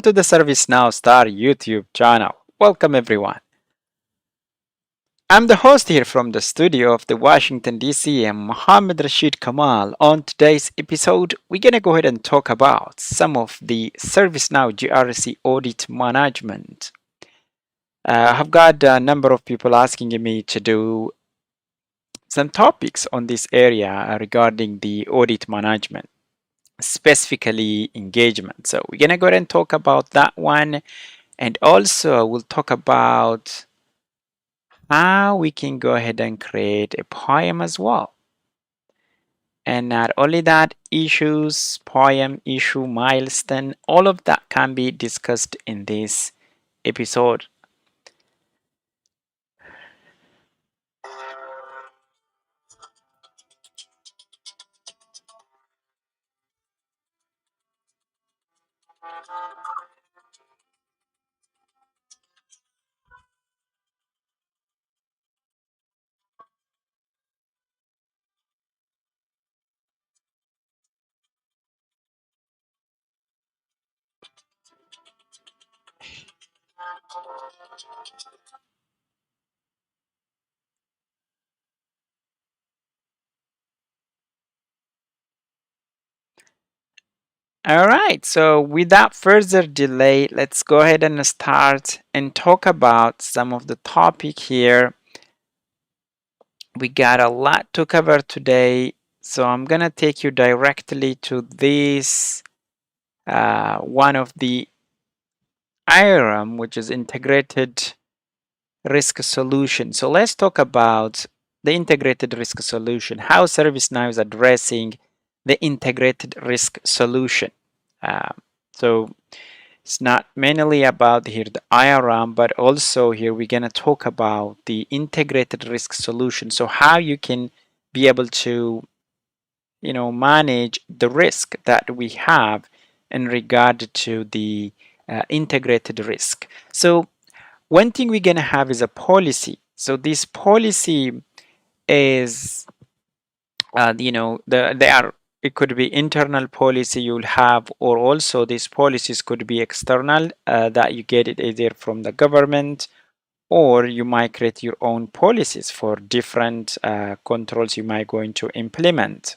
to the ServiceNow Star YouTube channel. Welcome everyone. I'm the host here from the studio of the Washington DC and Mohammed Rashid Kamal. On today's episode, we're gonna go ahead and talk about some of the ServiceNow GRC audit management. I've got a number of people asking me to do some topics on this area regarding the audit management, specifically engagement. So we're gonna go ahead and talk about that one, and also we'll talk about how we can go ahead and create a poem as well. And not only that, issues, poem, issue, milestone, all of that can be discussed in this episode. All right, so without further delay, let's go ahead and start and talk about some of the topic here. We got a lot to cover today, so I'm gonna take you directly to this one of the IRM, which is integrated risk solution. So let's talk about the integrated risk solution, how ServiceNow is addressing the integrated risk solution. So it's not mainly about here the IRM, but also here we're going to talk about the integrated risk solution. So how you can be able to, manage the risk that we have in regard to the integrated risk. So one thing we're going to have is a policy. So this policy is, it could be internal policy you'll have, or also these policies could be external that you get it either from the government, or you might create your own policies for different controls you might going to implement.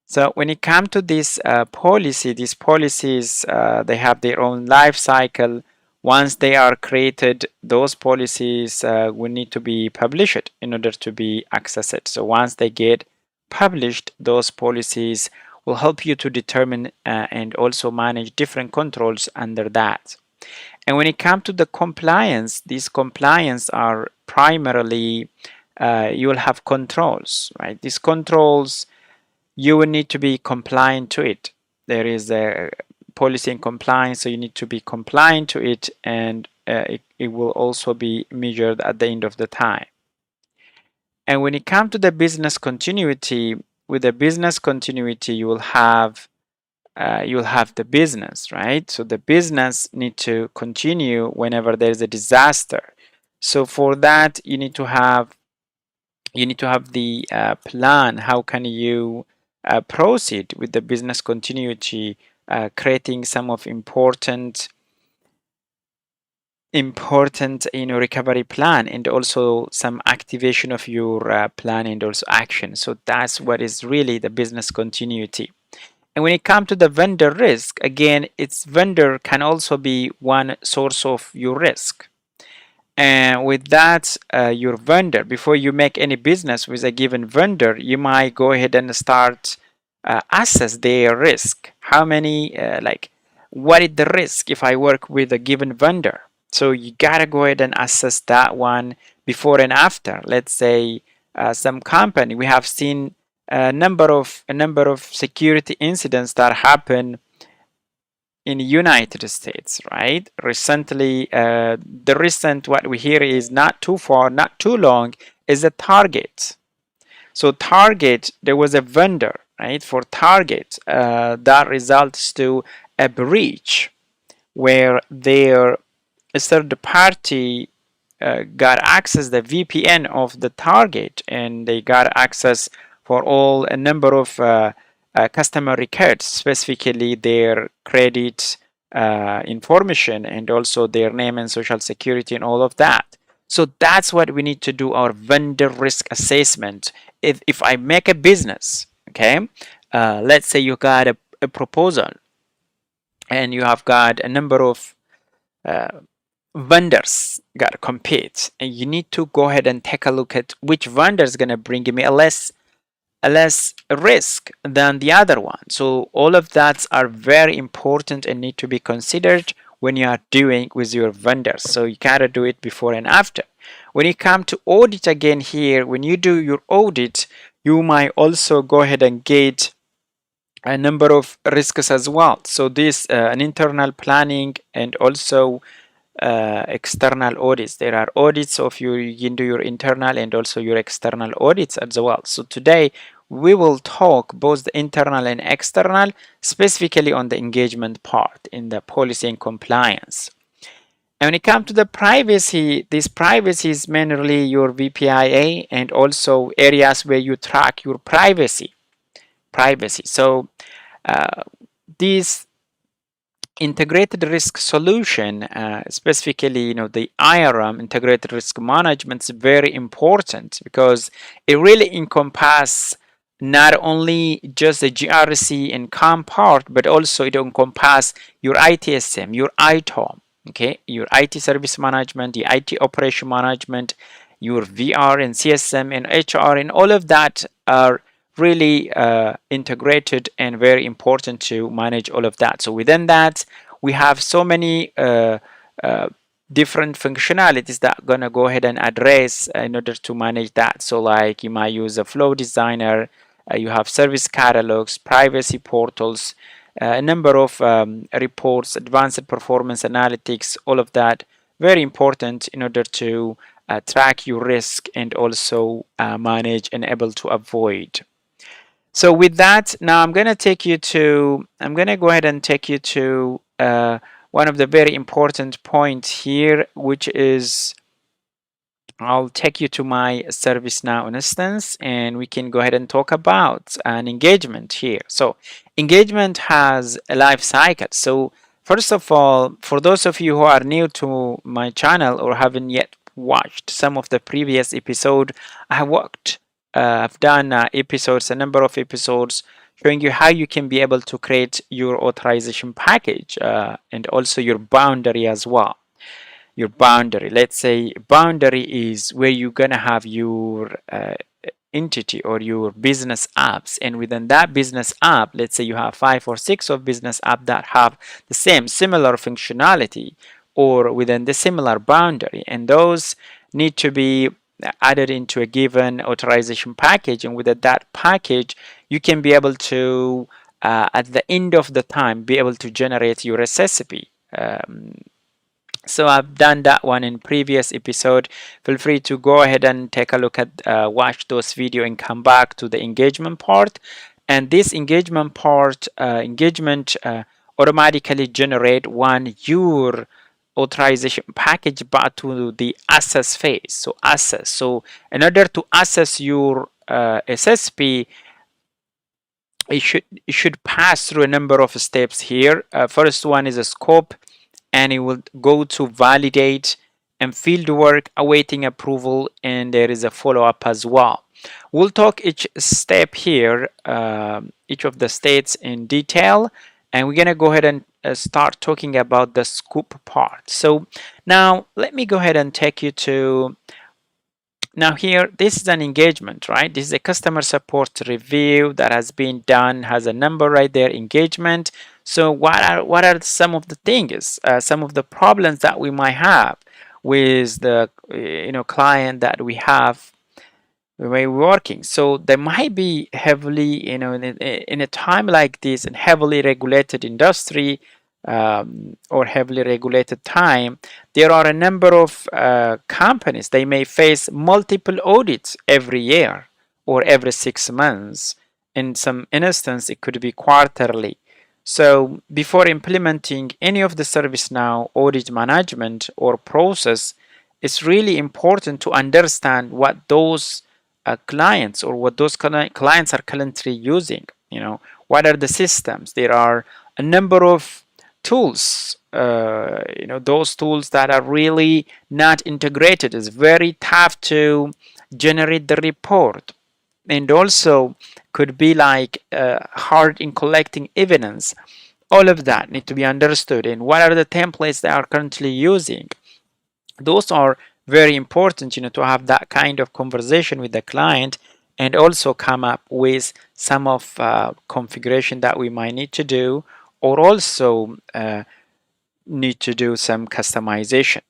So when it comes to this policy, these policies, they have their own life cycle. Once they are created, those policies will need to be published in order to be accessed. So once they get published, those policies will help you to determine and also manage different controls under that. And when it comes to the compliance, these compliance are primarily, you will have controls, right? These controls, you will need to be compliant to it. There is a policy and compliance, so you need to be compliant to it, and it will also be measured at the end of the time. And when it comes to the business continuity, with the business continuity, you will have the business, right? So the business need to continue whenever there is a disaster. So for that, you need to have the plan. How can you proceed with the business continuity, creating some of important recovery plan, and also some activation of your plan, and also action. So that's what is really the business continuity. And when it comes to the vendor risk, again, its vendor can also be one source of your risk. And with that, your vendor, before you make any business with a given vendor, you might go ahead and start assess their risk. How many, what is the risk if I work with a given vendor? So you gotta go ahead and assess that one before and after. Let's say some company, we have seen a number of security incidents that happen in the United States, right? Recently, the recent what we hear is not too far, not too long, is a Target. So Target, there was a vendor, right? For Target, that results to a breach where their third party got access the VPN of the Target, and they got access for all a number of customer records, specifically their credit information, and also their name and social security and all of that. So that's what we need to do, our vendor risk assessment. If I make a business, okay, let's say you got a proposal and you have got a number of uh, vendors got to compete, and you need to go ahead and take a look at which vendor is going to bring me a less risk than the other one. So all of that are very important and need to be considered when you are doing with your vendors. So you gotta do it before and after. When you come to audit again here, when you do your audit, you might also go ahead and get a number of risks as well. So this an internal planning and also external audits. There are audits of you can do your internal and also your external audits as well. So today we will talk both the internal and external, specifically on the engagement part in the policy and compliance. And when it comes to the privacy, this privacy is mainly your VPIA and also areas where you track your privacy. So these integrated risk solution, specifically, the IRM, integrated risk management, is very important because it really encompasses not only just the GRC and CAM part, but also it encompasses your ITSM, your ITOM, okay, your IT service management, the IT operation management, your VR and CSM and HR, and all of that are really integrated and very important to manage all of that. So within that, we have so many different functionalities that are gonna go ahead and address in order to manage that. So like you might use a flow designer, you have service catalogs, privacy portals, a number of reports, advanced performance analytics, all of that very important in order to track your risk and also manage and able to avoid. So with that, now I'm going to go ahead and take you to one of the very important points here, which is I'll take you to my ServiceNow instance, and we can go ahead and talk about an engagement here. So engagement has a life cycle. So first of all, for those of you who are new to my channel or haven't yet watched some of the previous episode, I've done episodes, a number of episodes showing you how you can be able to create your authorization package and also your boundary as well. Your boundary, let's say boundary is where you're gonna have your entity or your business apps, and within that business app, let's say you have 5 or 6 of business app that have the similar functionality or within the similar boundary, and those need to be added into a given authorization package, and with that package you can be able to at the end of the time be able to generate your recipe. So I've done that one in previous episode. Feel free to go ahead and take a look at watch those video and come back to the engagement part. And this engagement part automatically generate your authorization package back to the assess phase. So assess. So in order to assess your SSP, it should pass through a number of steps here. First one is a scope, and it will go to validate and field work awaiting approval, and there is a follow-up as well. We'll talk each step here, each of the states in detail, and we're gonna go ahead and start talking about the scope part. So now let me go ahead and take you to, now here, this is an engagement, right? This is a customer support review that has been done, has a number right there, engagement. So what are some of the things, some of the problems that we might have with the client that we have when we're working? So they might be heavily, in a time like this, in heavily regulated industry or heavily regulated time, there are a number of companies. They may face multiple audits every year or every 6 months. In some instances, it could be quarterly. So before implementing any of the ServiceNow audit management or process, it's really important to understand what those clients or what those clients are currently using. What are the systems? There are a number of tools, those tools that are really not integrated. It's very tough to generate the report, and also could be like hard in collecting evidence. All of that need to be understood. And what are the templates they are currently using? Those are very important, to have that kind of conversation with the client, and also come up with some of configuration that we might need to do, or also need to do some customization.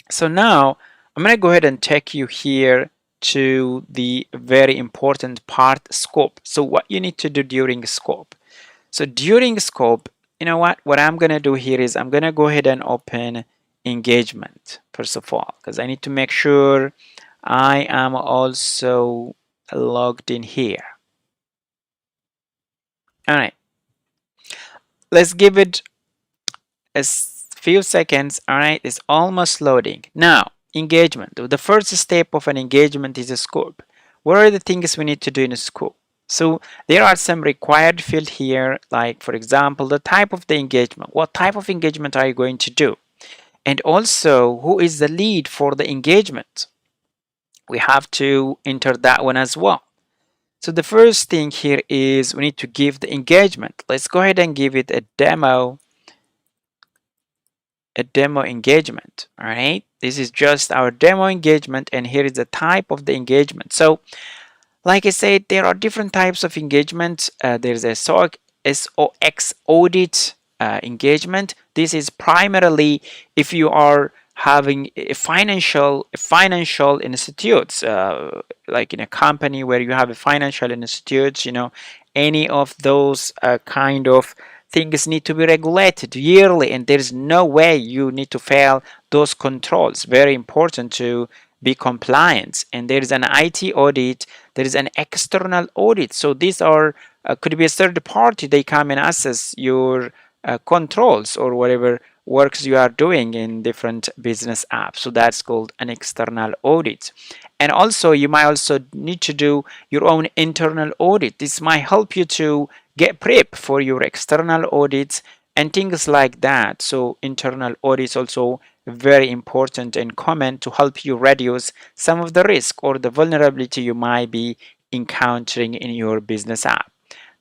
So now I'm going to go ahead and take you here to the very important part, scope. So what you need to do during scope. So during scope, you know what I'm going to do here is I'm going to go ahead and open engagement first of all, because I need to make sure I am also logged in here. All right, let's give it a few seconds. All right, it's almost loading. Now, engagement. The first step of an engagement is a scope. What are the things we need to do in a scope? So there are some required field here, like for example, the type of the engagement. What type of engagement are you going to do? And also, who is the lead for the engagement? We have to enter that one as well. So the first thing here is we need to give the engagement. Let's go ahead and give it a demo engagement. All right, this is just our demo engagement, and here is the type of the engagement. So like I said, there are different types of engagement. There's a SOX audit engagement. This is primarily if you are having a financial institutes, like in a company where you have a financial institutes, any of those kind of things need to be regulated yearly, and there's no way you need to fail those controls. Very important to be compliant. And there is an IT audit, there is an external audit. So these are could be a third party. They come and assess your controls or whatever works you are doing in different business apps. So that's called an external audit. And also you might also need to do your own internal audit. This might help you to get prep for your external audits and things like that. So internal audits also very important and common to help you reduce some of the risk or the vulnerability you might be encountering in your business app.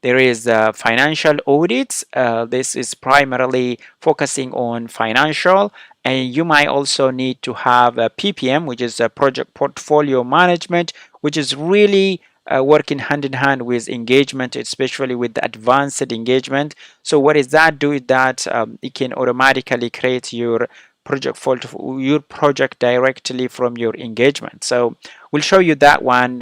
There is financial audits. This is primarily focusing on financial, and you might also need to have a PPM, which is a project portfolio management, which is really working hand in hand with engagement, especially with the advanced engagement. So what does that do? Is that it can automatically create your project directly from your engagement. So we'll show you that one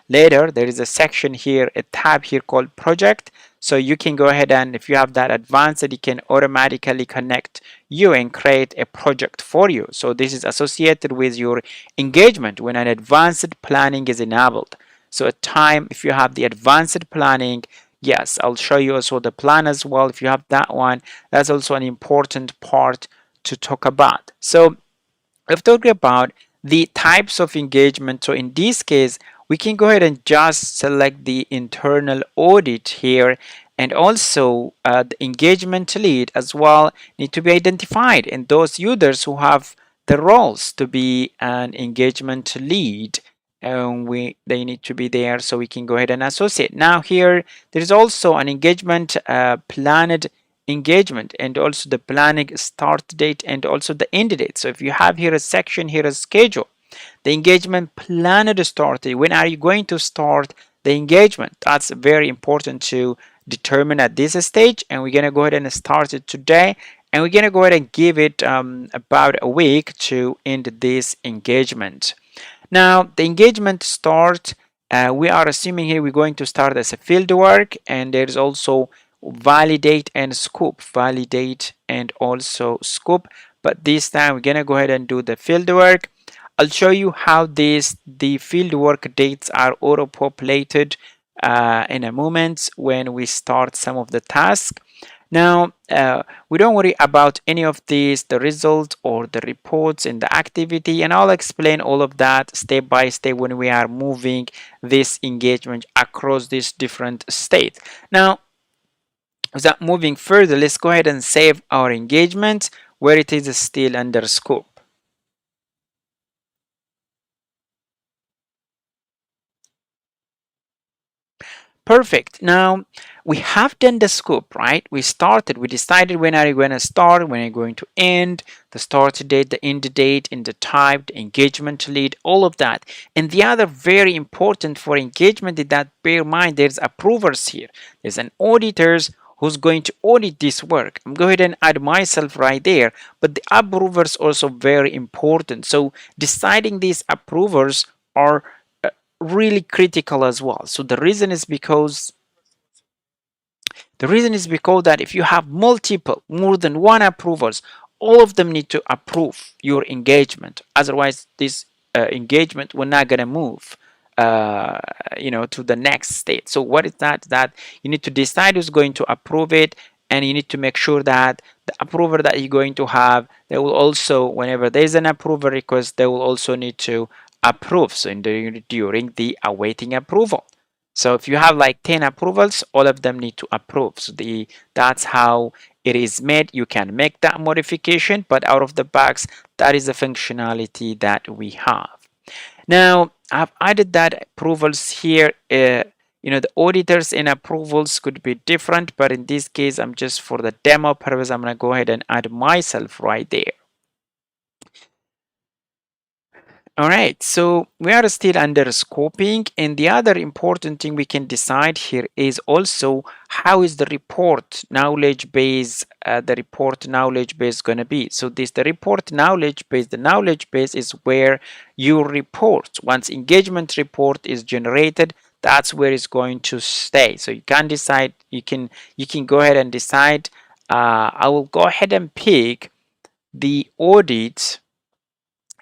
later. There is a section here, a tab here called project. So you can go ahead and if you have that advanced, it can automatically connect you and create a project for you. So this is associated with your engagement when an advanced planning is enabled. So at time, if you have the advanced planning, yes, I'll show you also the plan as well. If you have that one, that's also an important part to talk about. So we've talked about the types of engagement. So in this case, we can go ahead and just select the internal audit here, and also the engagement lead as well need to be identified, and those users who have the roles to be an engagement lead, and they need to be there, so we can go ahead and associate. Now here there is also an engagement planned engagement, and also the planning start date and also the end date. So if you have here a section here, a schedule, the engagement planned start date, when are you going to start the engagement? That's very important to determine at this stage, and we're going to go ahead and start it today, and we're going to go ahead and give it about a week to end this engagement. Now the engagement start, we are assuming here we're going to start as a field work, and there's also validate and scope, validate and also scope, but this time we're gonna go ahead and do the field work. I'll show you how the field work dates are auto populated in a moment when we start some of the tasks. Now we don't worry about any of these, the result or the reports and the activity, and I'll explain all of that step by step when we are moving this engagement across these different states. Now without moving further, let's go ahead and save our engagement where it is still under scope. Perfect. Now we have done the scope, right? We decided when are you going to start, when are you going to end, the start date, the end date, and the type, the engagement lead, all of that. And the other very important for engagement is that bear in mind there's approvers here. There's an auditors who's going to audit this work. I'm going ahead and add myself right there, but the approvers also very important. So deciding these approvers are really critical as well. So the reason is because that if you have more than one approvals, all of them need to approve your engagement. Otherwise, this engagement will not gonna move, uh, to the next state. So what is that? That you need to decide who's going to approve it, and you need to make sure that the approver that you're going to have, they will also, whenever there's an approval request, they will also need to approve. So during the awaiting approval. So if you have like 10 approvals, all of them need to approve. So that's how it is made. You can make that modification, but out of the box, that is the functionality that we have. Now, I've added that approvals here. The auditors and approvals could be different, but in this case, I'm just for the demo purpose, I'm going to go ahead and add myself right there. All right, so we are still under scoping, and the other important thing we can decide here is also how is the report knowledge base, going to be. So this the report knowledge base. The knowledge base is where your report, once engagement report is generated, that's where it's going to stay. So you can decide. You can go ahead and decide. I will go ahead and pick the audit,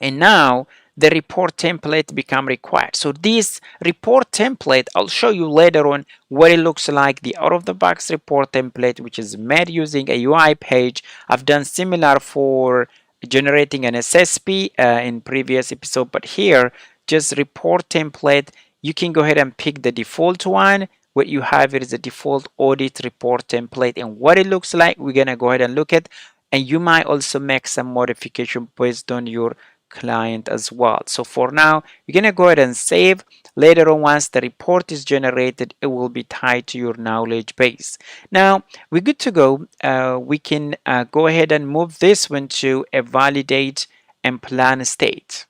and now the report template become required. So this report template, I'll show you later on what it looks like. The out-of-the-box report template, which is made using a UI page. I've done similar for generating an SSP in previous episode, but here just report template. You can go ahead and pick the default one. What you have is a default audit report template, and what it looks like, we're gonna go ahead and look at, and you might also make some modification based on your client as well. So for now, you're gonna go ahead and save. Later on, once the report is generated, it will be tied to your knowledge base. Now we're good to go. We can go ahead and move this one to a validate and plan state.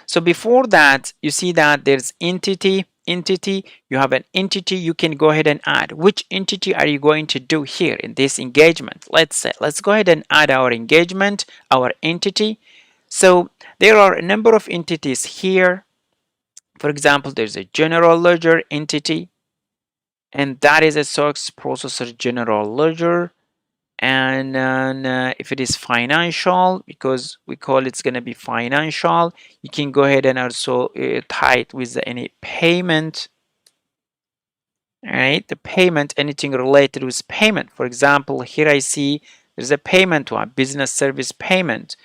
So before that, you see that there's entity. You have an entity. You can go ahead and add. Which entity are you going to do here in this engagement? Let's go ahead and add our engagement, our entity. So there are a number of entities here. For example, there's a general ledger entity, and that is a SOX processor general ledger. And if it is financial, because we call it's going to be financial, you can go ahead and also tie it with any payment. All right, the payment, anything related with payment. For example, here I see there's a payment one, business service payment,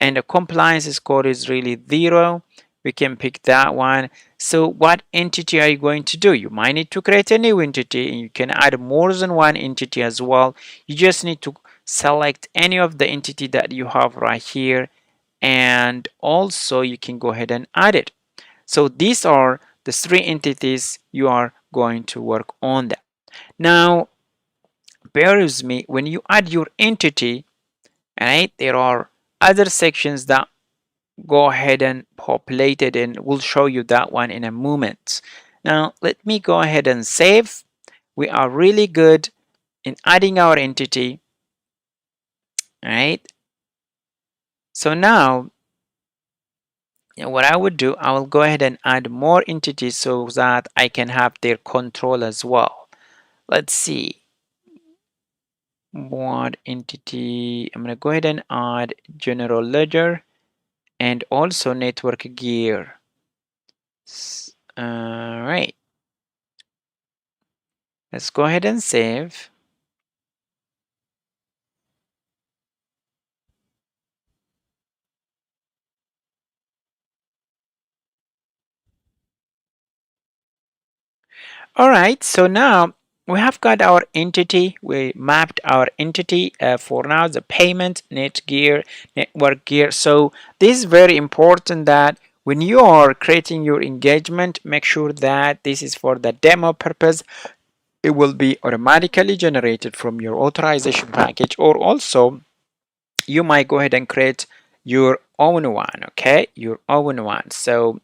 and the compliance code is really 0. We can pick that one. So what entity are you going to do? You might need to create a new entity, and you can add more than one entity as well. You just need to select any of the entity that you have right here, and also you can go ahead and add it. So these are the 3 entities you are going to work on that. Now, bear with me, when you add your entity, right, there are other sections that go ahead and populate it, and we'll show you that one in a moment. Now, let me go ahead and save. We are really good in adding our entity, right? So now, what I would do, I will go ahead and add more entities so that I can have their control as well. Let's see. What entity? I'm going to go ahead and add general ledger and also network gear. All right. Let's go ahead and save. All right, so now we have got our entity. We mapped our entity for now, the payment, net gear, network gear. So this is very important that when you are creating your engagement, make sure that this is for the demo purpose. It will be automatically generated from your authorization package, or also you might go ahead and create your own one, okay? Your own one. So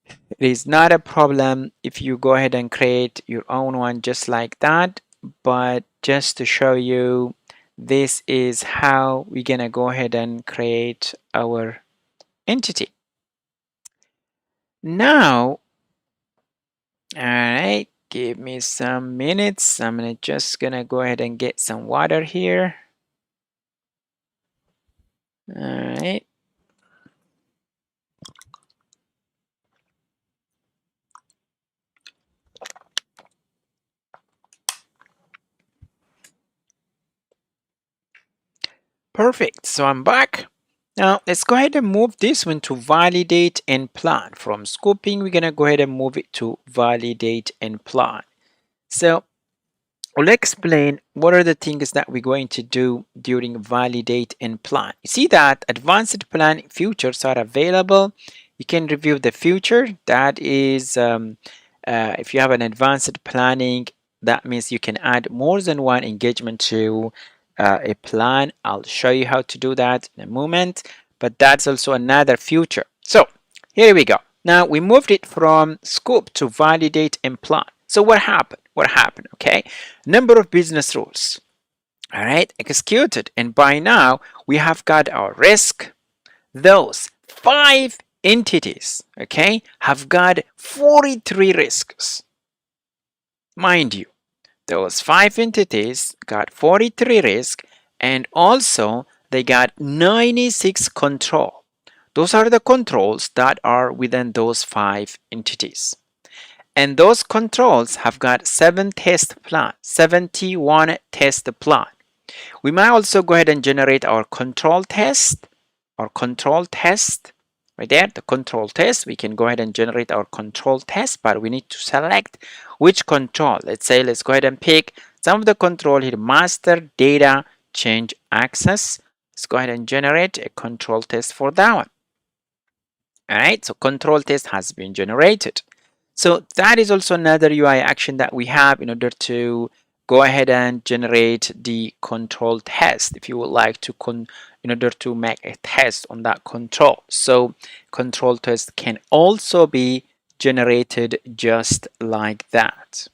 it is not a problem if you go ahead and create your own one just like that, but just to show you, this is how we're gonna go ahead and create our entity. Now, all right, give me some minutes. I'm just gonna go ahead and get some water here. All right. Perfect. So I'm back. Now let's go ahead and move this one to validate and plan. From scoping, we're gonna go ahead and move it to validate and plan. So I'll explain what are the things that we're going to do during validate and plan. You see that advanced plan features are available. You can review the future. That is, if you have an advanced planning, that means you can add more than one engagement to a plan. I'll show you how to do that in a moment, but that's also another feature. So here we go. Now we moved it from scope to validate and plan. So what happened? What happened? Okay, number of business rules. All right, executed, and by now we have got our risk. Those 5 entities, okay, have got 43 risks. Mind you, those 5 entities got 43 risks, and also they got 96 control. Those are the controls that are within those 5 entities. And those controls have got 7 test plan, 71 test plan. We might also go ahead and generate our control test, right there, the control test. We can go ahead and generate our control test, but we need to select which control. Let's say, let's go ahead and pick some of the control here, master data change access. Let's go ahead and generate a control test for that one. All right, so control test has been generated. So that is also another UI action that we have in order to go ahead and generate the control test if you would like to in order to make a test on that control. So control test can also be generated just like that.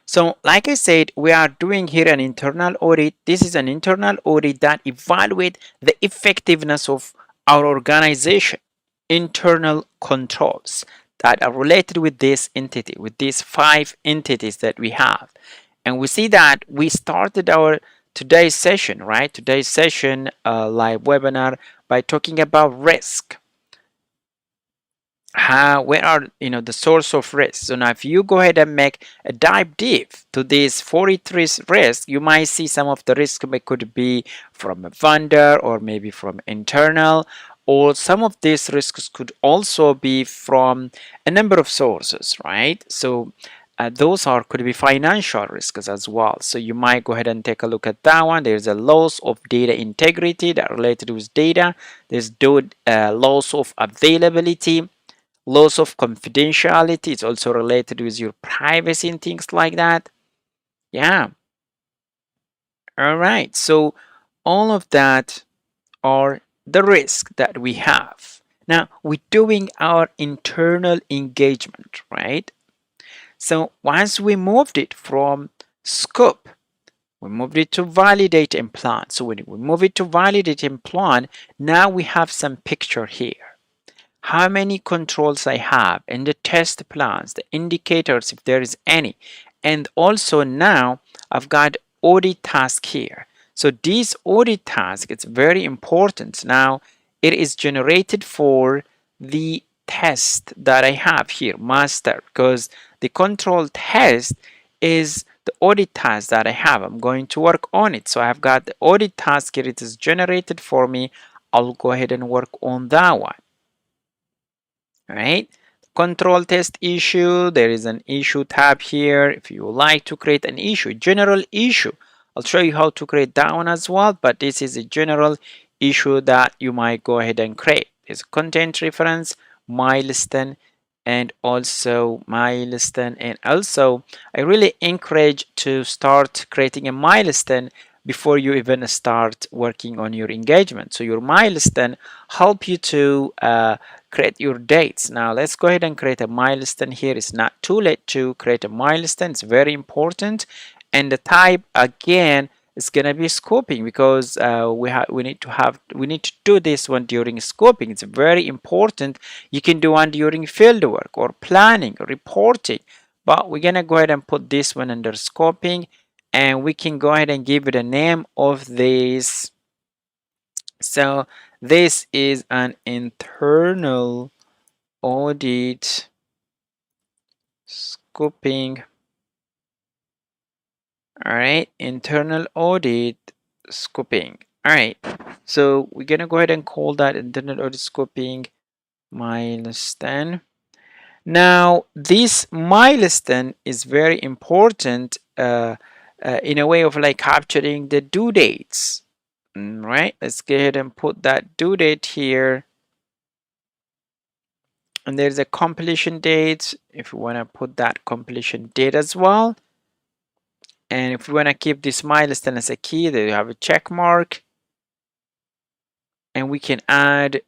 So like I said, we are doing here an internal audit. This is an internal audit that evaluates the effectiveness of our organization internal controls that are related with this entity, with these 5 entities that we have. And we see that we started our today's session, right? Today's session live webinar by talking about risk. Where are the source of risk? So now if you go ahead and make a dive deep to these 43 risks, you might see some of the risk could be from a vendor or maybe from internal, or some of these risks could also be from a number of sources, right? So those could be financial risks as well. So you might go ahead and take a look at that one. There's a loss of data integrity that related with data. There's loss of availability. Loss of confidentiality is also related with your privacy and things like that. Yeah. All right. So all of that are the risk that we have. Now we're doing our internal engagement, right? So once we moved it from scope, we moved it to validate and plan. So when we move it to validate and plan, now we have some picture here. How many controls I have and the test plans, the indicators if there is any. And also now I've got audit task here. So this audit task, it's very important. Now it is generated for the test that I have here, master, because the control test is the audit task that I have. I'm going to work on it. So I've got the audit task here. It is generated for me. I'll go ahead and work on that one. Right? Control test issue, there is an issue tab here. If you would like to create an issue, general issue, I'll show you how to create that one as well, but this is a general issue that you might go ahead and create. There's content reference, milestone, and also milestone. And also I really encourage to start creating a milestone before you even start working on your engagement. So your milestone help you to create your dates. Now let's go ahead and create a milestone here. It's not too late to create a milestone. It's very important. And the type again is gonna be scoping, because we need to do this one during scoping. It's very important. You can do one during field work or planning or reporting, but we're gonna go ahead and put this one under scoping, and we can go ahead and give it a name of this. So this is an internal audit scoping. All right, internal audit scoping. All right, so we're gonna go ahead and call that internal audit scoping milestone. Now this milestone is very important in a way of like capturing the due dates. Right, let's go ahead and put that due date here, and there's a completion date if you want to put that completion date as well. And if we want to keep this milestone as a key, there you have a check mark, and we can add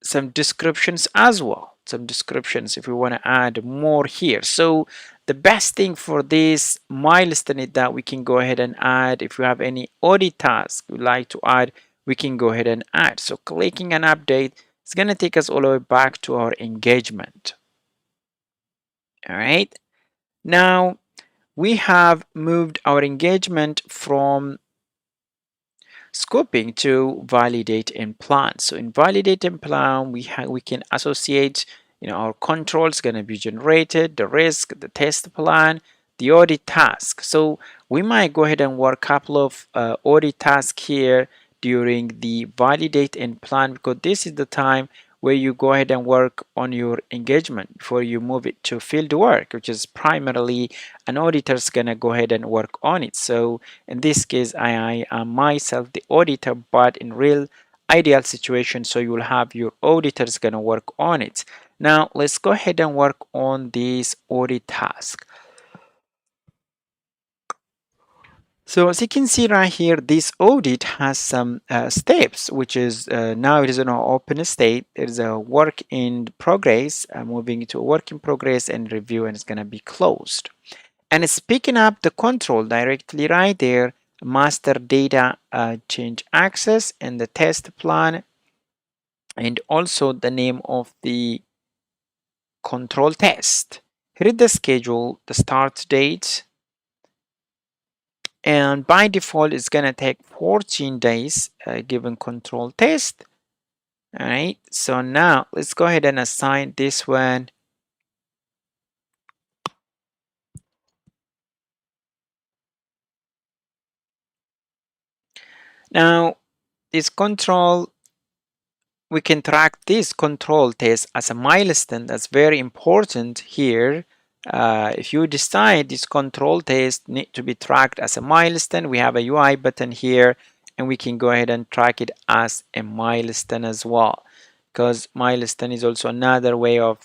some descriptions as well, some descriptions if we want to add more here. So the best thing for this milestone is that we can go ahead and add, if you have any audit task you'd like to add, we can go ahead and add. So clicking an update, it's going to take us all the way back to our engagement. All right, now we have moved our engagement from scoping to validate and plan. So in validate and plan, we can associate, our controls going to be generated, the risk, the test plan, the audit task. So we might go ahead and work a couple of audit tasks here during the validate and plan, because this is the time where you go ahead and work on your engagement before you move it to field work, which is primarily an auditor's gonna go ahead and work on it. So in this case, I am myself the auditor, but in real ideal situation, so you will have your auditors gonna work on it. Now let's go ahead and work on this audit task. So as you can see right here, this audit has some steps, which is now it is in an open state. It is a work in progress, moving to a work in progress and review, and it's going to be closed. And it's picking up the control directly right there, master data change access, and the test plan, and also the name of the control test. Here is the schedule, the start date, and by default it's gonna take 14 days given control test. All right, so now let's go ahead and assign this one now. This control, we can track this control test as a milestone. That's very important here. If you decide this control test need to be tracked as a milestone, we have a UI button here, and we can go ahead and track it as a milestone as well, because milestone is also another way of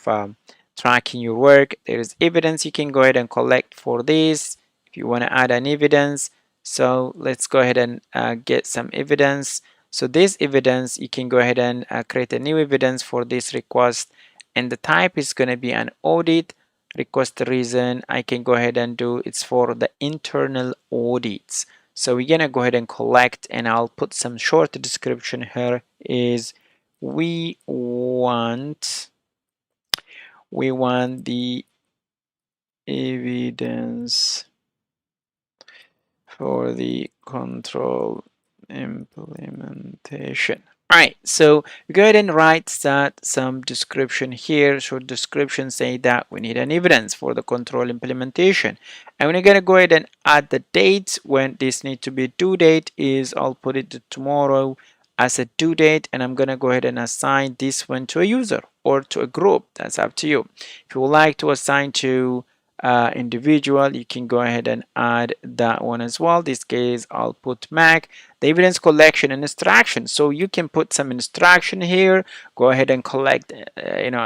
tracking your work. There is evidence you can go ahead and collect for this if you want to add an evidence. So let's go ahead and get some evidence. So this evidence, you can go ahead and create a new evidence for this request, and the type is going to be an audit. Request reason, I can go ahead and do, it's for the internal audits. So we're gonna go ahead and collect, and I'll put some short description here. Is we want the evidence for the control implementation. All right, so go ahead and write that some description here. Short description say that we need an evidence for the control implementation, and we're gonna go ahead and add the date when this need to be due date is. I'll put it to tomorrow as a due date, and I'm gonna go ahead and assign this one to a user. or to a group. That's up to you. If you would like to assign to individual, you can go ahead and add that one as well. This case I'll put Mac. The evidence collection and instruction, so you can put some instruction here. Go ahead and collect,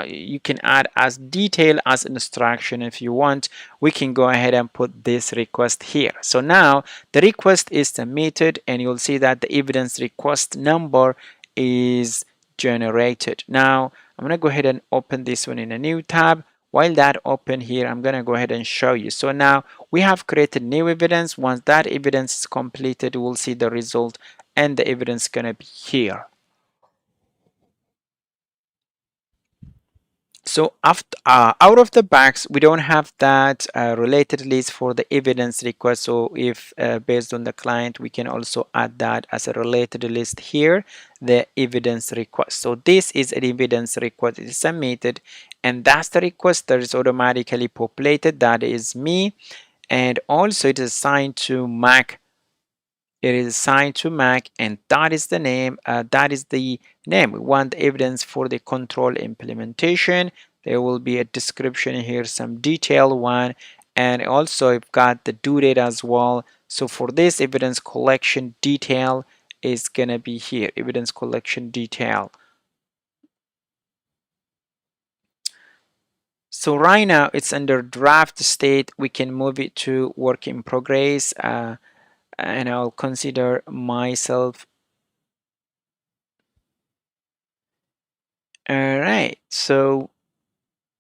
you can add as detail as instruction if you want. We can go ahead and put this request here. So now the request is submitted, and you'll see that the evidence request number is generated. Now I'm going to go ahead and open this one in a new tab. While that open here, I'm going to go ahead and show you. So now we have created new evidence. Once that evidence is completed, we'll see the result, and the evidence is going to be here. So after, out of the box, we don't have that related list for the evidence request. So if based on the client, we can also add that as a related list here, the evidence request. So this is an evidence request. It is submitted, and that's the request that is automatically populated. That is me, and also it is assigned to Mac. It is assigned to Mac, and that is the name. That is the name. We want the evidence for the control implementation. There will be a description here, some detailed one, and also I've got the due date as well. So for this evidence collection detail is gonna be here, evidence collection detail. So right now it's under draft state. We can move it to work in progress, and I'll consider myself. All right, so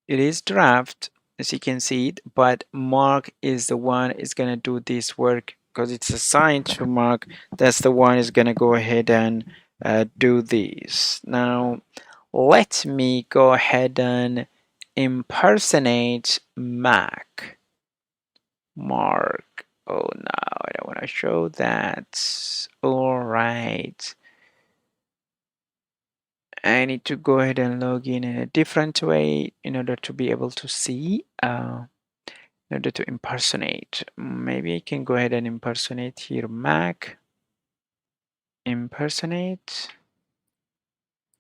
it is draft, as you can see it, but Mark is the one is gonna do this work because it's assigned to Mark. That's the one is gonna go ahead and do this. Now let me go ahead and impersonate Mark. Oh no, I don't want to show that. All right, I need to go ahead and log in a different way in order to be able to see, in order to impersonate. Maybe I can go ahead and impersonate here Mac. Impersonate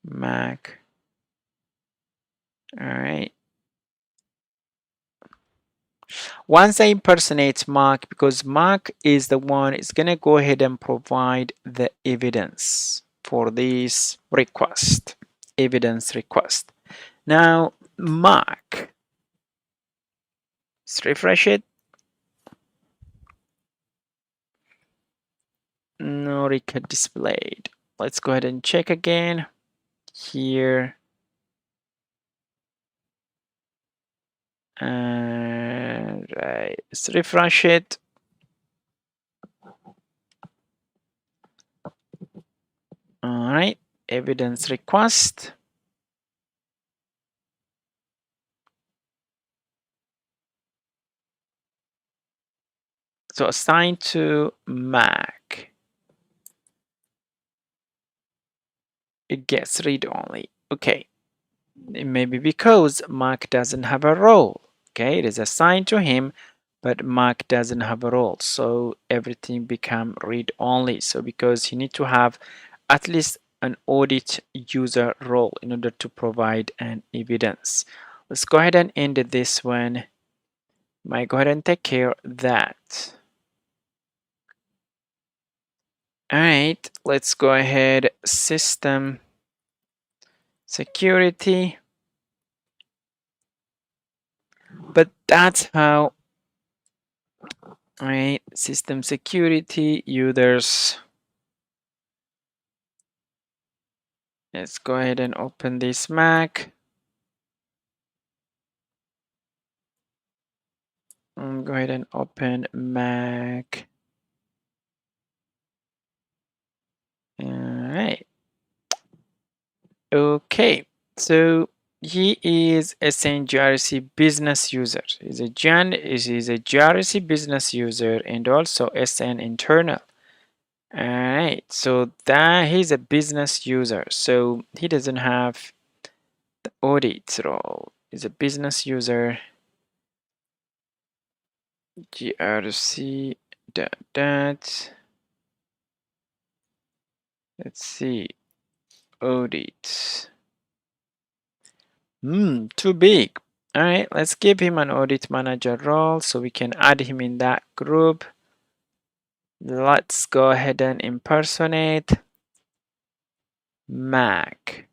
Mac. All right. Once I impersonate Mark, because Mark is the one is gonna go ahead and provide the evidence for this request, evidence request. Now Mark, let's refresh it. No record displayed. Let's go ahead and check again here. And right, let's refresh it. All right, evidence request. So assigned to Mac. It gets read only. Okay, it may be because Mac doesn't have a role. Okay, it is assigned to him, but Mac doesn't have a role, so everything become read only. So because you need to have at least an audit user role in order to provide an evidence. Let's go ahead and end this one. Might go ahead and take care of that. All right, let's go ahead. System security. But that's how. All right, system security users. Let's go ahead and open this Mac. Go ahead and open Mac. All right. Okay. So he is a GRC business user. He's a GRC business user and also SN internal. All right. So that he's a business user. So he doesn't have the audit role. He's a business user. GRC dot. Let's see. Audit. Too big. All right, let's give him an audit manager role so we can add him in that group. Let's go ahead and impersonate Mac.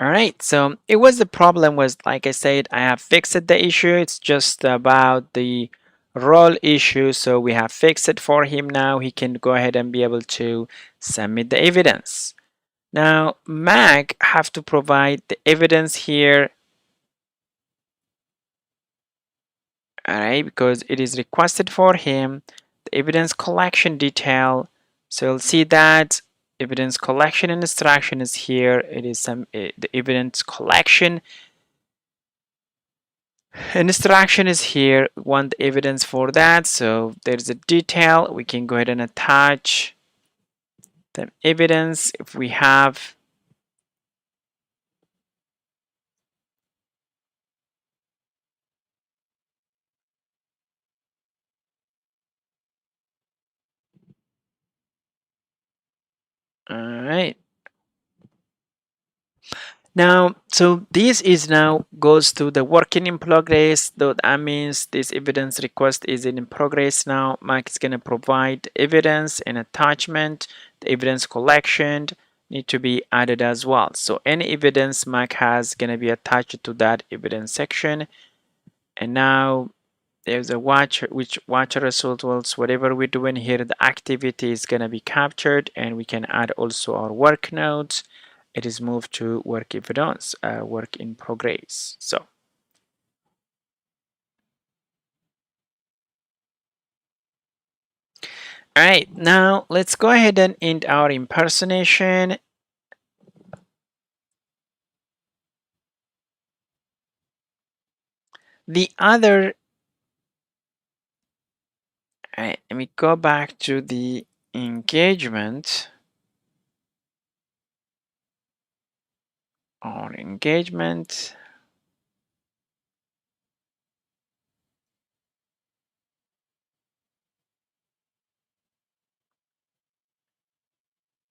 All right, so it was the problem was, like I said, I have fixed the issue. It's just about the role issue. So we have fixed it for him now. He can go ahead and be able to submit the evidence. Now, Mac have to provide the evidence here, all right, because it is requested for him. The evidence collection detail. So you'll see that evidence collection instruction is here. It is the evidence collection instruction is here. We want the evidence for that. So there's a detail. We can go ahead and attach the evidence if we have. All right. Now, so this is now goes to the working in progress. That means this evidence request is in progress now. Mac is going to provide evidence and attachment. The evidence collection need to be added as well. So any evidence Mac has going to be attached to that evidence section. And now there's a watch, which watch results, whatever we're doing here, the activity is going to be captured, and we can add also our work notes. It is moved to work evidence, work in progress. So, all right, now let's go ahead and end our impersonation. The other, all right, let me go back to the engagement. Our engagement.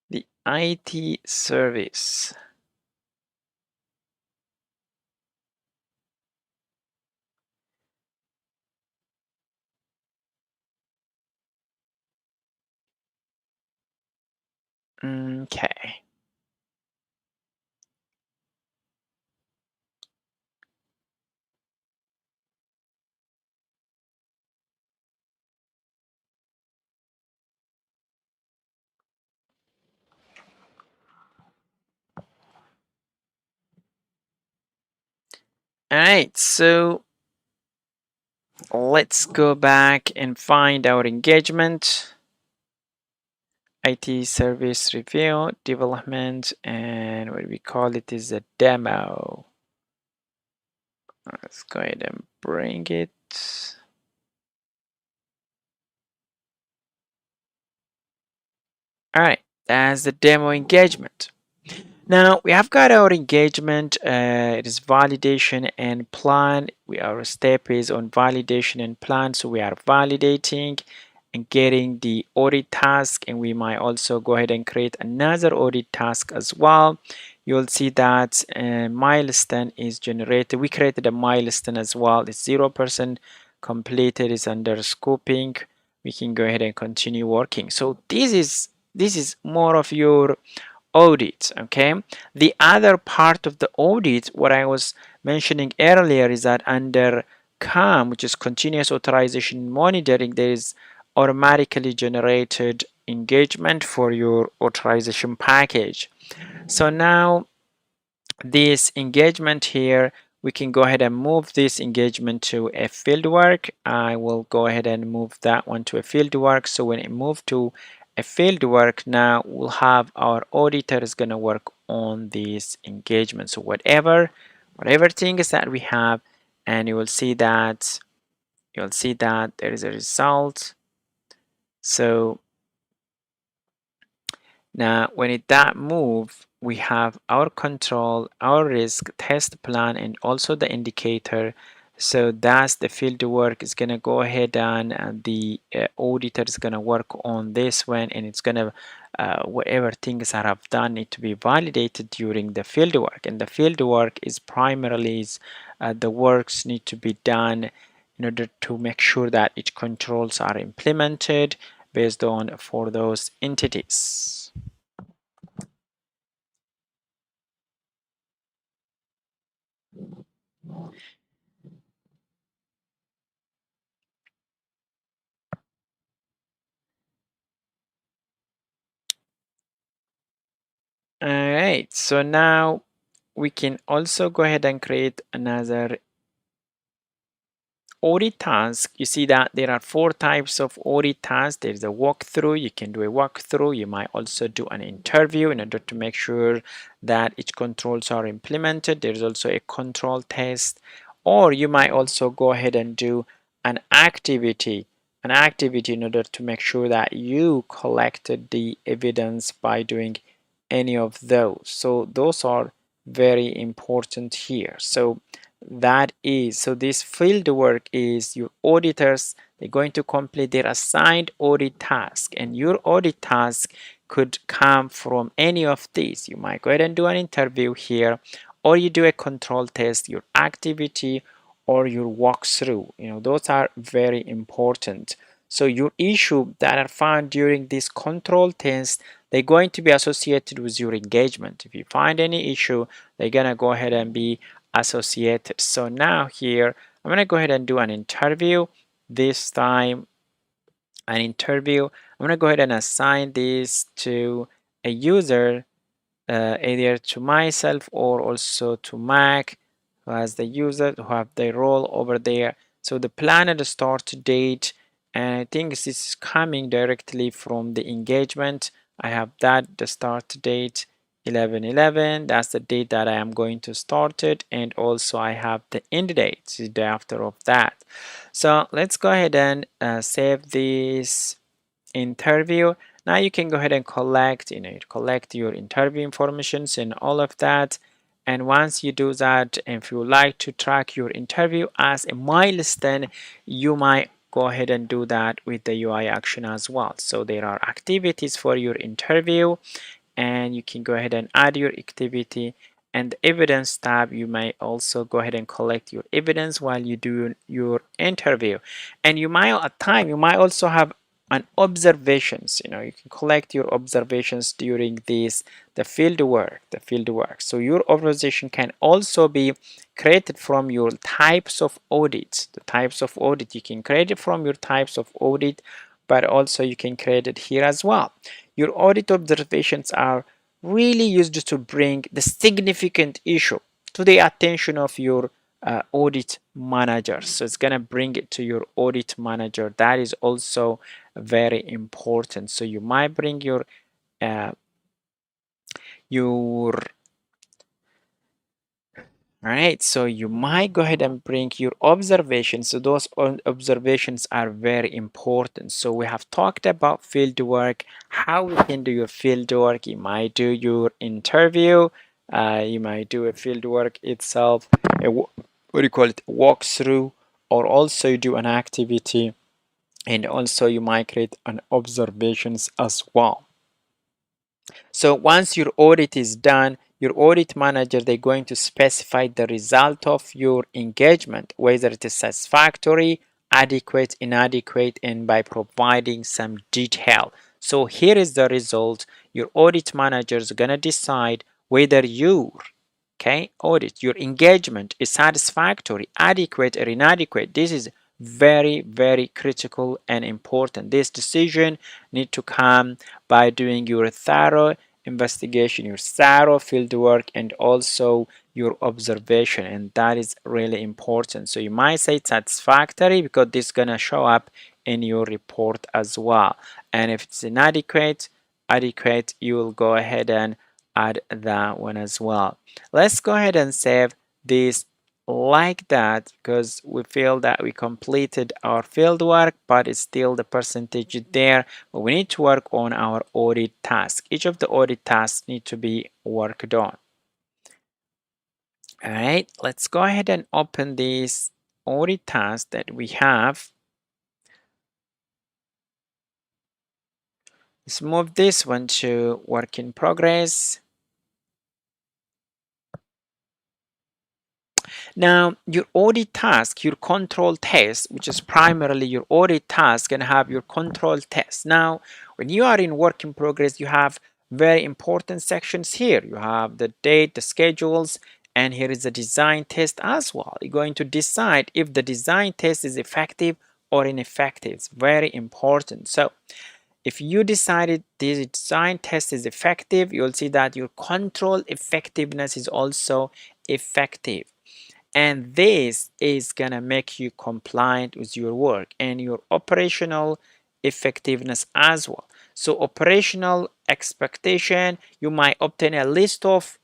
The IT service. Okay. All right, so let's go back and find our engagement. IT service review, development, and what we call it is a demo. Let's go ahead and bring it. All right, that's the demo engagement. Now we have got our engagement. It is validation and plan. Our step is on validation and plan. So we are validating and getting the audit task, and we might also go ahead and create another audit task as well. You'll see that a milestone is generated. We created a milestone as well. It's 0% completed. Is under scoping. We can go ahead and continue working. So this is more of your audit. Okay, the other part of the audit, what I was mentioning earlier, is that under CAM, which is continuous authorization monitoring, there is automatically generated engagement for your authorization package. So now this engagement here, we can go ahead and move this engagement to a fieldwork. I will go ahead and move that one to a fieldwork. So when it moves to a fieldwork, now we'll have our auditor is going to work on this engagement. So whatever things that we have, and you'll see that there is a result. So now, when it that move, we have our control, our risk, test plan, and also the indicator So that's the field work. Is gonna go ahead and the auditor is gonna work on this one, and it's gonna whatever things that I've done need to be validated during the field work. And the field work is primarily the works need to be done in order to make sure that its controls are implemented based on for those entities. All right, so now we can also go ahead and create another audit task. You see that there are 4 types of audit tasks. There's a walkthrough. You can do a walkthrough. You might also do an interview in order to make sure that its controls are implemented. There's also a control test, or you might also go ahead and do an activity in order to make sure that you collected the evidence by doing any of those. So those are very important here. So that is, so this field work is your auditors, they're going to complete their assigned audit task, and your audit task could come from any of these. You might go ahead and do an interview here, or you do a control test, your activity, or your walkthrough. Those are very important. So your issue that are found during this control test, they're going to be associated with your engagement. If you find any issue, they're gonna go ahead and be associated. So now here, I'm going to go ahead and do an interview. This time, an interview. I'm going to go ahead and assign this to a user, either to myself or also to Mac, who has the user, who have the role over there. So the plan and the start date, and I think this is coming directly from the engagement. I have that, the start date 11/11. That's the date that I am going to start it, and also I have the end date, the day after of that. So let's go ahead and save this interview. Now you can go ahead and collect your interview informations and all of that. And once you do that, if you like to track your interview as a milestone, you might go ahead and do that with the UI action as well. So there are activities for your interview, and you can go ahead and add your activity. And the evidence tab, you may also go ahead and collect your evidence while you do your interview. And you might at time, you might also have an observations. You can collect your observations during the field work. So your observation can also be created from your types of audits. The types of audit, you can create it from your types of audit, but also you can create it here as well. Your audit observations are really used to bring the significant issue to the attention of your audit manager. So it's going to bring it to your audit manager. That is also very important. So you might bring uh, your all right, so you might go ahead and bring your observations. So those observations are very important. So we have talked about field work, how you can do your field work. You might do your interview, you might do a field work itself, what do you call it, walkthrough, or also you do an activity, and also you might create an observations as well. So once your audit is done, your audit manager, they're going to specify the result of your engagement, whether it is satisfactory, adequate, inadequate, and by providing some detail. So here is the result. Your audit manager is going to decide whether your audit, your engagement is satisfactory, adequate, or inadequate. This is very, very critical and important. This decision need to come by doing your thorough investigation, your thorough field work, and also your observation, and that is really important. So you might say satisfactory because this is gonna show up in your report as well. And if it's inadequate, adequate, you will go ahead and add that one as well. Let's go ahead and save this like that because we feel that we completed our field work, but it's still the percentage there. But we need to work on our audit task. Each of the audit tasks need to be worked on. All right, let's go ahead and open this audit task that we have. Let's move this one to work in progress. Now, your audit task, your control test, which is primarily your audit task, and have your control test. Now, when you are in work in progress, you have very important sections here. You have the date, the schedules, and here is the design test as well. You're going to decide if the design test is effective or ineffective. It's very important. So, if you decided the design test is effective, you'll see that your control effectiveness is also effective, and this is gonna make you compliant with your work and your operational effectiveness as well. So operational expectation, you might obtain a list of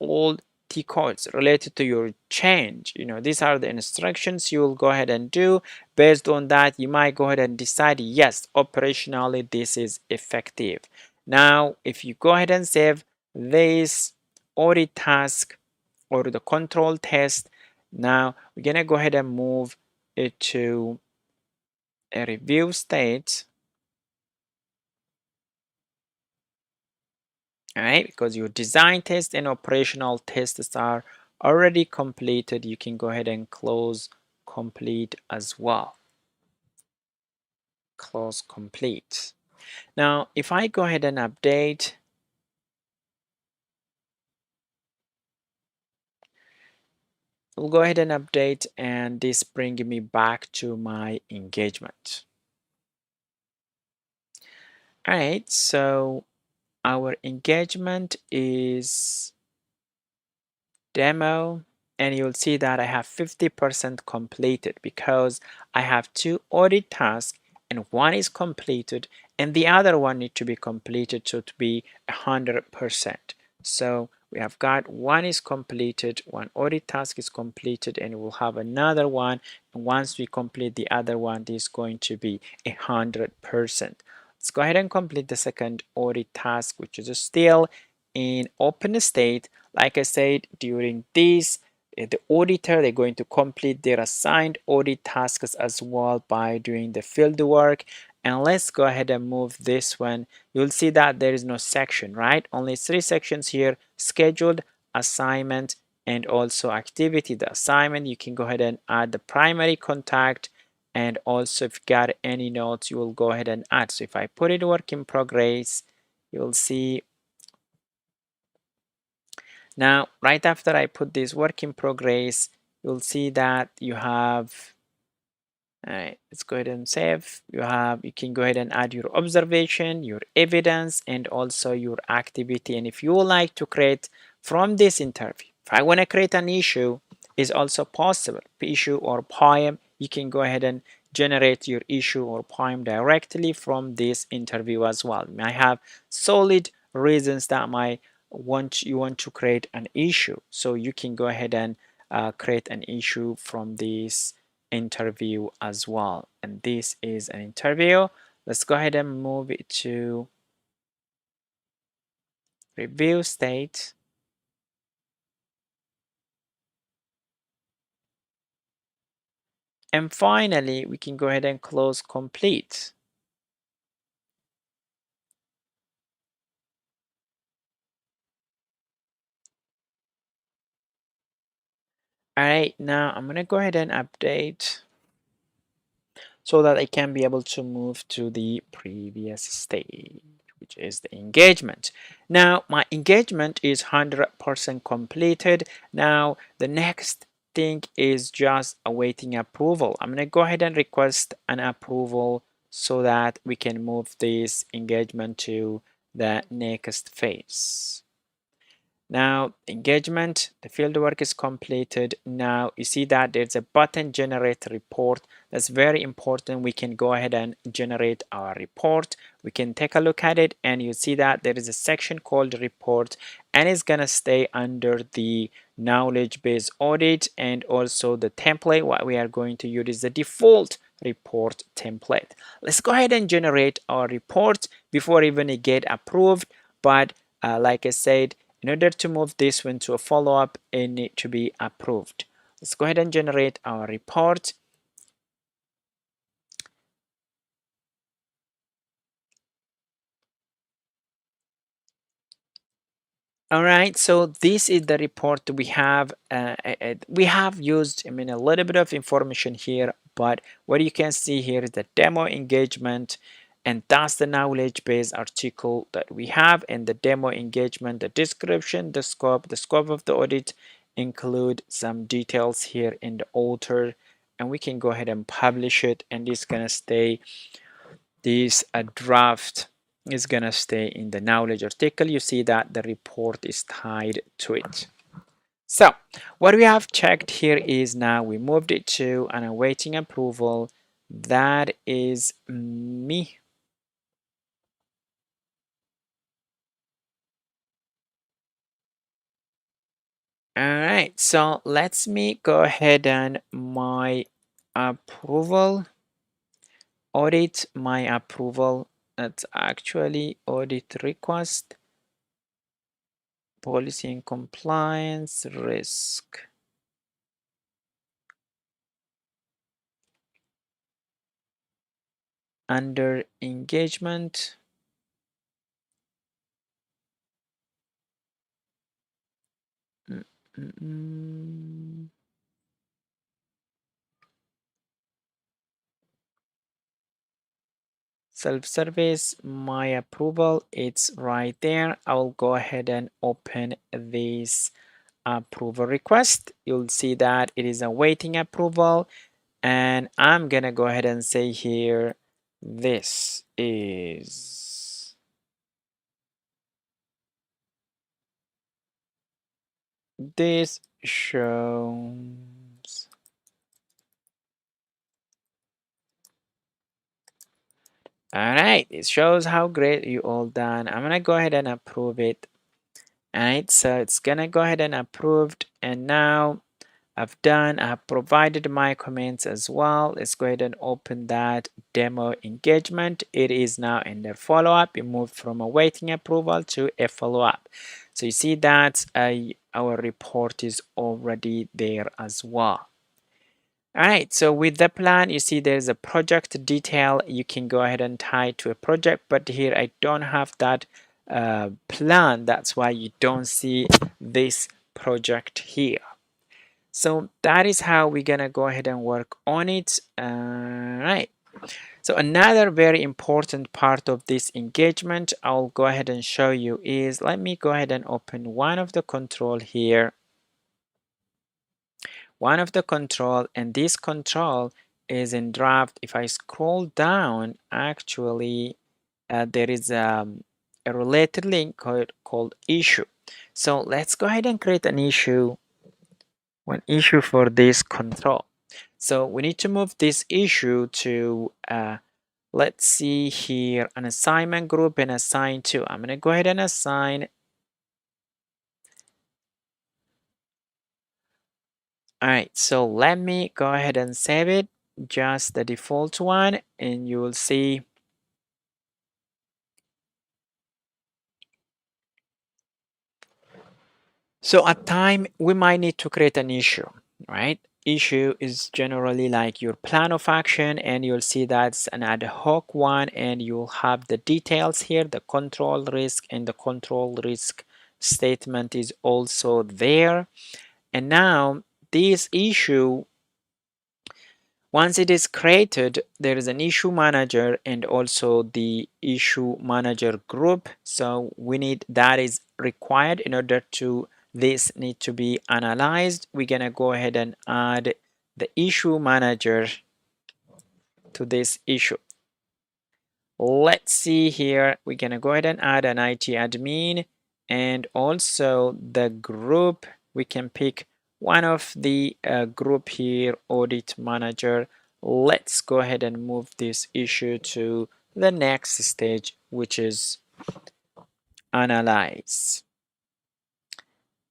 all T codes related to your change. These are the instructions you will go ahead and do. Based on that, you might go ahead and decide, yes, operationally this is effective. Now, if you go ahead and save this audit task or the control test, now we're gonna go ahead and move it to a review state. All right, because your design test and operational tests are already completed, you can go ahead and close complete as well. Close complete. Now, if I go ahead and update, we'll go ahead and update, and this brings me back to my engagement. All right, so our engagement is demo, and you'll see that I have 50% completed because I have two audit tasks and one is completed and the other one need to be completed so to be 100%. So we have got one is completed, one audit task is completed, and we'll have another one, and once we complete the other one, this is going to be 100%. Let's go ahead and complete the second audit task, which is still in open state. Like I said, during this, the auditor, they're going to complete their assigned audit tasks as well by doing the field work. And let's go ahead and move this one. You'll see that there is no section, right? Only three sections here: scheduled, assignment, and also activity. The assignment, you can go ahead and add the primary contact, and also if you got any notes, you will go ahead and add. So if I put it work in progress, you'll see now, right after I put this work in progress, you'll see that you have, all right, let's go ahead and save. You can go ahead and add your observation, your evidence, and also your activity. And if you would like to create from this interview, if I want to create an issue, is also possible. Issue or poem, you can go ahead and generate your issue or poem directly from this interview as well. I have solid reasons that you want to create an issue, so you can go ahead and create an issue from this interview as well. And this is an interview. Let's go ahead and move it to review state. And finally, we can go ahead and close complete. All right, now I'm going to go ahead and update so that I can be able to move to the previous stage, which is the engagement. Now, my engagement is 100% completed. Now, the next thing is just awaiting approval. I'm going to go ahead and request an approval so that we can move this engagement to the next phase. Now, engagement, the field work is completed. Now you see that there's a button generate report. That's very important. We can go ahead and generate our report. We can take a look at it, and you see that there is a section called report, and it's gonna stay under the knowledge base audit, and also the template. What we are going to use is the default report template. Let's go ahead and generate our report before even it get approved. But like I said, in order to move this one to a follow-up, it needs to be approved. Let's go ahead and generate our report. All right, so this is the report we have. We have used, I mean, a little bit of information here, but what you can see here is the demo engagement, and that's the knowledge base article that we have. And the demo engagement, the description, the scope of the audit include some details here in the author, and we can go ahead and publish it, and it's gonna stay this draft is gonna stay in the knowledge article. You see that the report is tied to it. So what we have checked here is now we moved it to an awaiting approval. That is me. All right, so let's me go ahead and my approval, audit my approval. That's actually audit request, policy and compliance, risk. Under engagement, mm, mm, mm. Self-service, my approval, it's right there. I'll go ahead and open this approval request. You'll see that it is awaiting approval, and I'm gonna go ahead and say here, this shows. All right, it shows how great you all done. I'm gonna go ahead and approve it. All right, so it's gonna go ahead and approved, and now I've provided my comments as well. Let's go ahead and open that demo engagement. It is now in the follow-up. It moved from awaiting approval to a follow-up. So you see that our report is already there as well. All right, so with the plan, you see there's a project detail. You can go ahead and tie to a project, but here I don't have that plan. That's why you don't see this project here. So that is how we're gonna go ahead and work on it. All right. So another very important part of this engagement, I'll go ahead and show you is, let me go ahead and open one of the control here. One of the control, and this control is in draft. If I scroll down, actually, there is a related link called issue. So let's go ahead and create an issue, one issue for this control. So we need to move this issue to, let's see here, an assignment group and assign to. I'm going to go ahead and assign. All right, so let me go ahead and save it, just the default one, and you will see. So at time, we might need to create an issue, right? Issue is generally like your plan of action, and you'll see that's an ad hoc one, and you'll have the details here, the control risk, and the control risk statement is also there. And now this issue, once it is created, there is an issue manager and also the issue manager group. So we need, that is required in order to this need to be analyzed. We're gonna go ahead and add the issue manager to this issue. Let's see here, we're gonna go ahead and add an IT admin, and also the group, we can pick one of the group here, audit manager. Let's go ahead and move this issue to the next stage, which is analyze.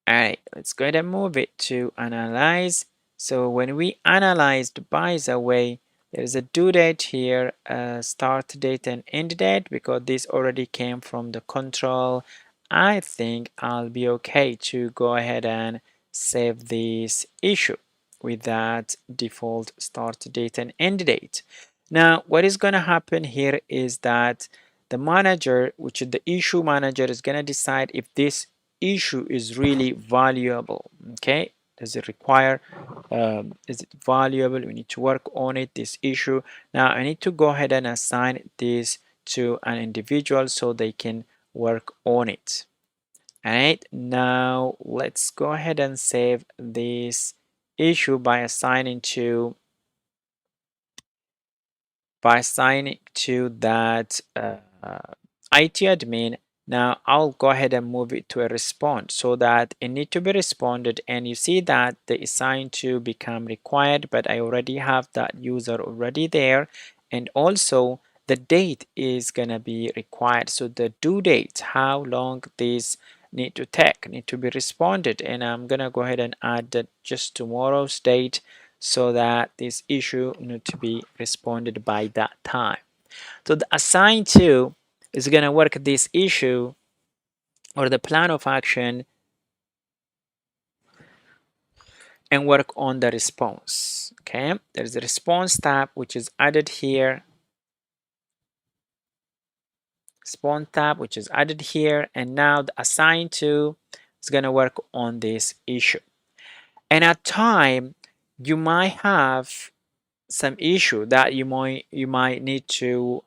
All right, let's go ahead and move it to analyze. So when we analyzed, by the way, there's a due date here, start date and end date, because this already came from the control. I think I'll be okay to go ahead and save this issue. with that default start date and end date. Now, what is going to happen here is that the manager, which is the issue manager, is going to decide if this issue is really valuable. Okay, does it require, is it valuable? We need to work on it, this issue. Now, I need to go ahead and assign this to an individual so they can work on it. Alright, now let's go ahead and save this issue by assigning to that IT admin. Now I'll go ahead and move it to a response so that it need to be responded, and you see that the assign to become required, but I already have that user already there, and also the date is gonna be required. So the due date, how long this need to be responded, and I'm gonna go ahead and add that just tomorrow's date so that this issue need to be responded by that time. So the assign to is going to work this issue or the plan of action and work on the response. Okay, there's a response tab which is added here. Response tab which is added here, and now the assign to is going to work on this issue. And at time you might have some issue that you might need to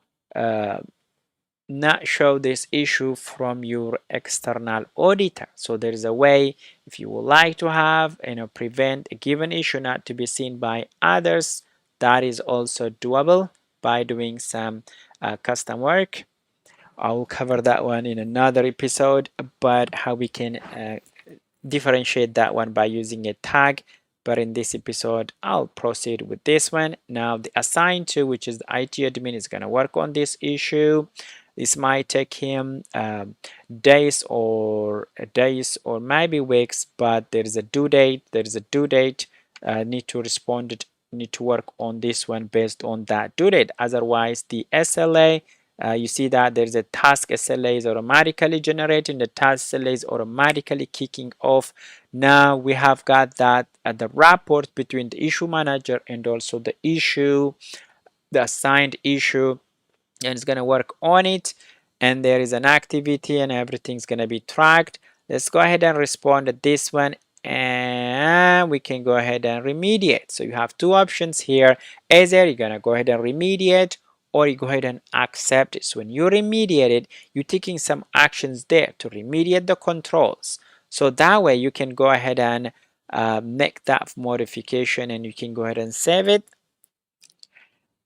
not show this issue from your external auditor. So there is a way, if you would like to have, prevent a given issue not to be seen by others, that is also doable by doing some custom work. I will cover that one in another episode, but how we can differentiate that one by using a tag. But in this episode, I'll proceed with this one. Now the assign to, which is the IT admin, is going to work on this issue. This might take him days or maybe weeks, but there is a due date. Need to respond, need to work on this one based on that due date. Otherwise, the SLA, you see that there's a task SLA is automatically generating, the task SLA is automatically kicking off. Now we have got that the rapport between the issue manager and also the assigned issue, and it's going to work on it, and there is an activity and everything's going to be tracked. Let's go ahead and respond to this one, and we can go ahead and remediate. So you have two options here. Either you're going to go ahead and remediate, or you go ahead and accept it. So when you remediate it, you're taking some actions there to remediate the controls. So that way you can go ahead and make that modification, and you can go ahead and save it.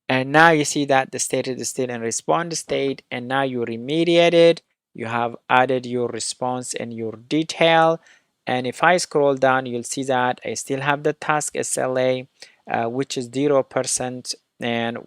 And now you see that the state is still in response state, and now you remediated, you have added your response and your detail. And if I scroll down, you'll see that I still have the task SLA, which is 0%. And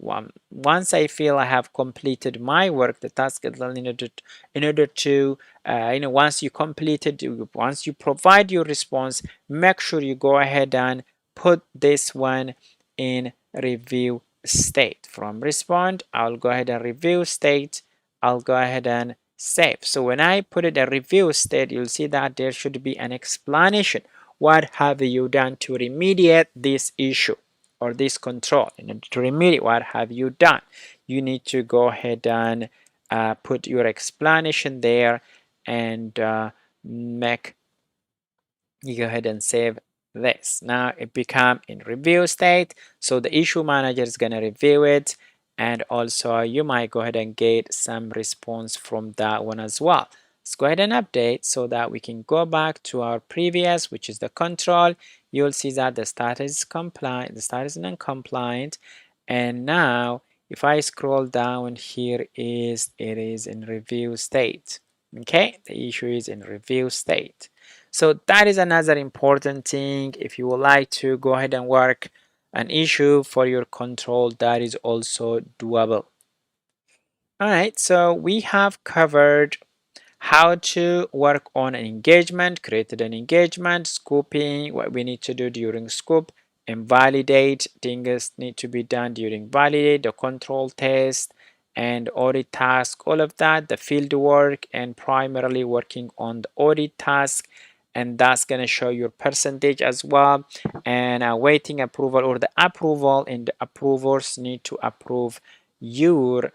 once I feel I have completed my work, the task SLA, in order to once you completed, once you provide your response, make sure you go ahead and put this one in review state. From respond, I'll go ahead and review state, I'll go ahead and save. So when I put it a review state, you'll see that there should be an explanation. What have you done to remediate this issue or this control? And to remediate, what have you done? You need to go ahead and put your explanation there, and you go ahead and save this. Now it become in review state, so the issue manager is going to review it, and also you might go ahead and get some response from that one as well. Let's go ahead and update so that we can go back to our previous, which is the control. You'll see that the status is compliant, the status is non-compliant, and now if I scroll down here, it is in review state. Okay, the issue is in review state. So that is another important thing. If you would like to go ahead and work an issue for your control, that is also doable. All right, so we have covered how to work on an engagement, created an engagement, scoping, what we need to do during scope, and validate, things need to be done during validate, the control test, and audit task, all of that, the field work, and primarily working on the audit task. and that's going to show your percentage as well, and awaiting approval or the approval, and the approvers need to approve your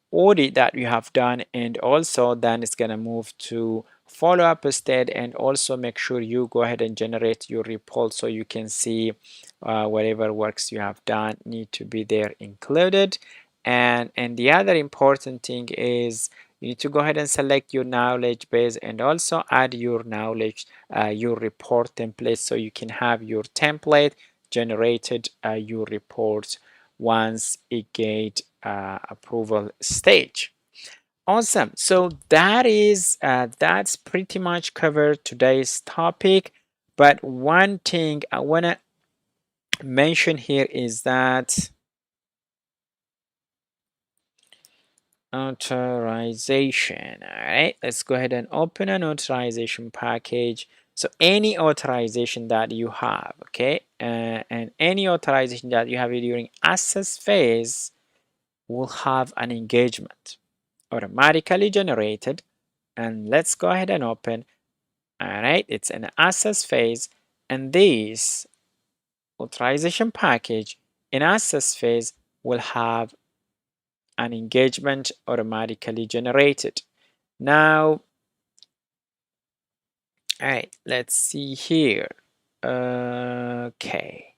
audit that you have done, and also then it's going to move to follow-up state, and also make sure you go ahead and generate your report so you can see whatever works you have done need to be there included. And the other important thing is you need to go ahead and select your knowledge base and also add your knowledge, your report template, so you can have your template generated your report once it get approval stage. Awesome. So that's pretty much covered today's topic. But one thing I want to mention here is that authorization. All right, let's go ahead and open an authorization package. So any authorization that you have, okay, and any authorization that you have during access phase will have an engagement automatically generated. And let's go ahead and open. All right, it's an access phase, and this authorization package in access phase will have an engagement automatically generated. Now, all right, let's see here. Okay,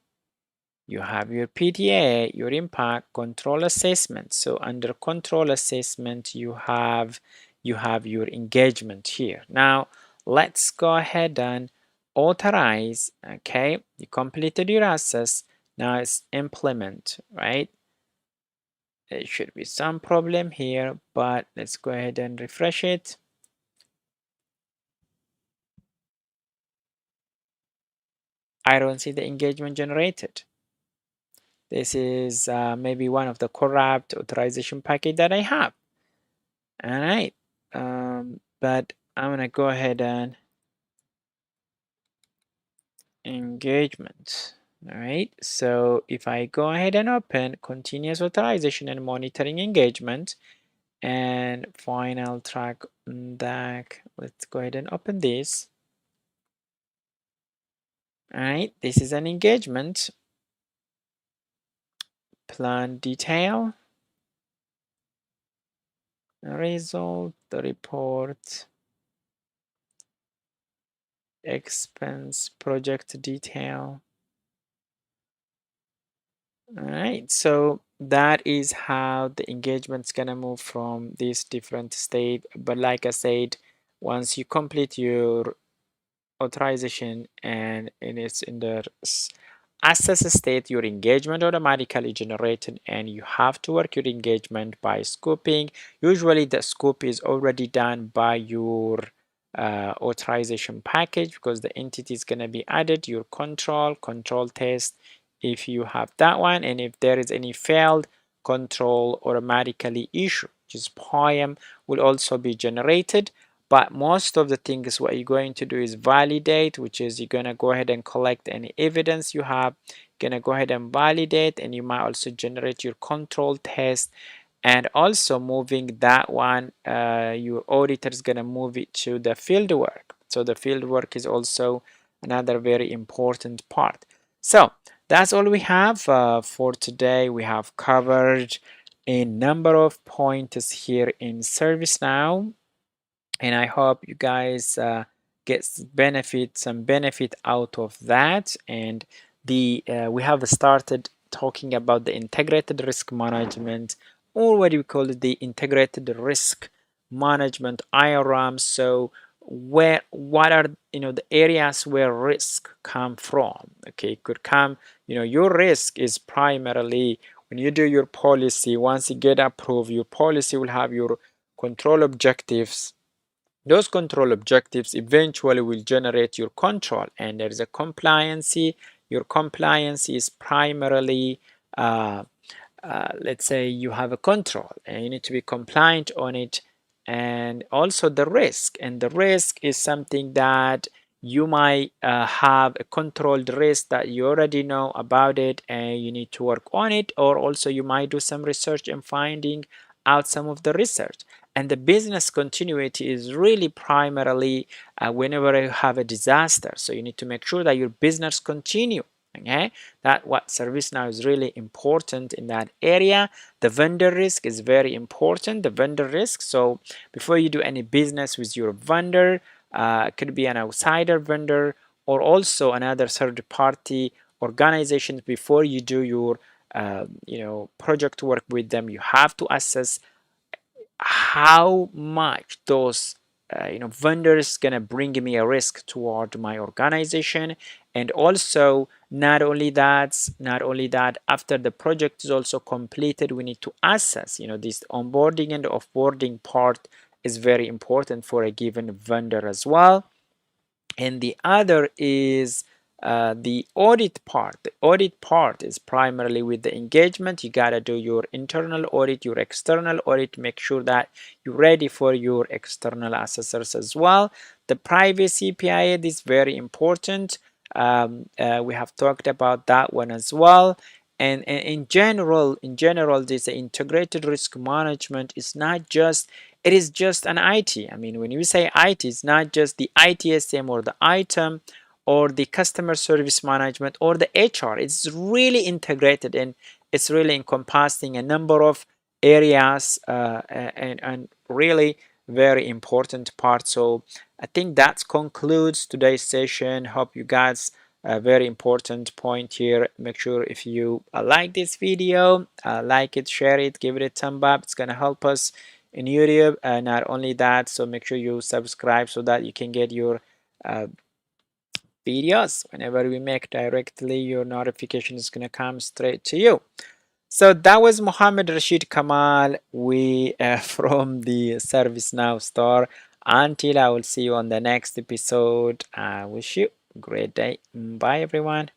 you have your PTA, your impact control assessment. So under control assessment, you have your engagement here. Now, let's go ahead and authorize. Okay, you completed your access. Now it's implement, right? There should be some problem here, but let's go ahead and refresh it. I don't see the engagement generated. This is maybe one of the corrupt authorization package that I have. All right, but I'm gonna go ahead and engagement. All right, so if I go ahead and open continuous authorization and monitoring engagement and final track back, let's go ahead and open this. All right, this is an engagement plan detail, result, the report, expense, project detail. All right, so that is how the engagement's gonna move from this different state. But like I said, once you complete your authorization and it's in the access state, your engagement automatically generated, and you have to work your engagement by scoping. Usually the scope is already done by your authorization package, because the entity is going to be added, your control test if you have that one, and if there is any failed, control automatically issue, which is POA&M, will also be generated. But most of the things what you're going to do is validate, which is you're going to go ahead and collect any evidence you have, going to go ahead and validate, and you might also generate your control test. And also moving that one, your auditor is going to move it to the field work. So the field work is also another very important part. So that's all we have for today. We have covered a number of points here in ServiceNow, and I hope you guys get some benefit out of that. And the we have started talking about the integrated risk management, or what do we call it, the integrated risk management, IRM. So what are the areas where risk come from? Okay, it could come, your risk is primarily when you do your policy. Once you get approved, your policy will have your control objectives. Those control objectives eventually will generate your control, and there is a compliancy. Your compliance is primarily, let's say you have a control and you need to be compliant on it, and also the risk. And the risk is something that you might have a controlled risk that you already know about it and you need to work on it, or also you might do some research and finding out some of the research. And the business continuity is really primarily whenever you have a disaster. So you need to make sure that your business continue. Okay, that what ServiceNow is really important in that area. The vendor risk is very important. The vendor risk. So before you do any business with your vendor, it could be an outsider vendor or also another third party organizations. Before you do your project work with them, you have to assess how much those vendors gonna bring me a risk toward my organization. And also not only that, after the project is also completed, we need to assess, this onboarding and offboarding part is very important for a given vendor as well. And the other is the audit part. The audit part is primarily with the engagement. You gotta do your internal audit, your external audit, make sure that you're ready for your external assessors as well. The privacy PIA is very important. We have talked about that one as well. And in general, this integrated risk management is not just, it is just an IT. I mean, when you say IT, it's not just the ITSM or the item or the customer service management or the HR. It's really integrated and it's really encompassing a number of areas and really very important parts. So I think that concludes today's session. Hope you guys a very important point here. Make sure if you like this video, like it, share it, give it a thumb up. It's gonna help us in YouTube. Not only that, so make sure you subscribe so that you can get your videos whenever we make directly. Your notification is gonna come straight to you. So that was Mohammed Rashid Kamal, we from the ServiceNow store. Until I will see you on the next episode, I wish you a great day. Bye everyone.